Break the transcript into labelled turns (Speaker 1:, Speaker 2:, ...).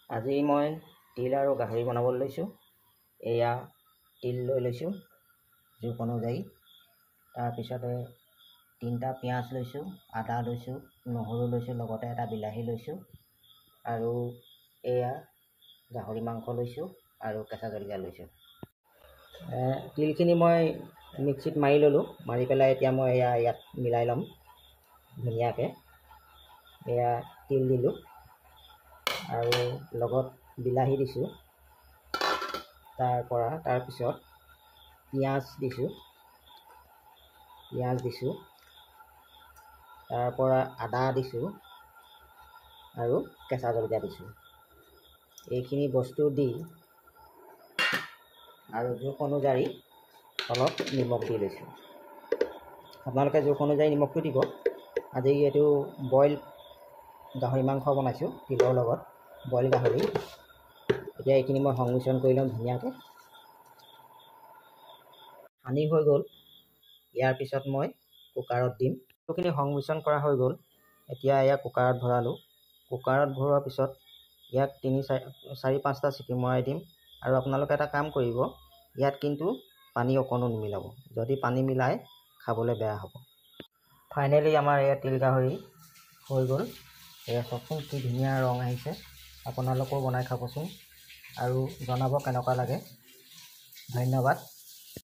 Speaker 1: আজি মই তিল আৰু গাহৰি বনাবলৈ লৈছোঁ। এয়া তিল লৈ লৈছোঁ জোখ অনুযায়ী। তাৰপিছতে 3টা পিঁয়াজ লৈছোঁ, আদা লৈছোঁ, নহৰু লৈছোঁ, লগতে এটা বিলাহী লৈছোঁ আৰু এয়া গাহৰি মাংস লৈছোঁ আৰু কেঁচা জলকীয়া লৈছোঁ। তিলখিনি মই মিক্সিত মাৰি ল'লোঁ। মাৰি পেলাই এতিয়া মই ইয়াত মিলাই ল'ম ধুনীয়াকৈ। এয়া তিল দিলোঁ আৰু লগত বিলাহী দিছোঁ। তাৰপিছত পিঁয়াজ দিছোঁ। তাৰপৰা আদা দিছোঁ আৰু কেঁচা জলকীয়া দিছোঁ। এইখিনি বস্তু দি আৰু জোখ অনুযায়ী অলপ নিমখ দি লৈছোঁ। আপোনালোকে জোখ অনুযায়ী নিমখটো দিব। আজি এইটো বইল গাহৰি মাংস বনাইছোঁ তিলৰ লগত, বইল গাহৰি। এতিয়া এইখিনি মই সংমিশ্ৰণ কৰি ল'ম ধুনীয়াকৈ। সানি হৈ গ'ল। ইয়াৰ পিছত মই কুকাৰত দিম। বস্তুখিনি সংমিশ্ৰণ কৰা হৈ গ'ল। এতিয়া এয়া কুকাৰত ভৰালোঁ। কুকাৰত ভৰোৱাৰ পিছত ইয়াক 4-5টা চিটি মৰাই দিম। আৰু আপোনালোকে এটা কাম কৰিব, ইয়াত কিন্তু পানী অকণো নিমিলাব। যদি পানী মিলাই খাবলৈ বেয়া হ'ব। ফাইনেলি আমাৰ এয়া তিল গাহৰি হৈ গ'ল। এয়া চাওকচোন কি ধুনীয়া ৰং আহিছে। আপোনালোকেও বনাই খাবচোন আৰু জনাব কেনেকুৱা লাগে। ধন্যবাদ।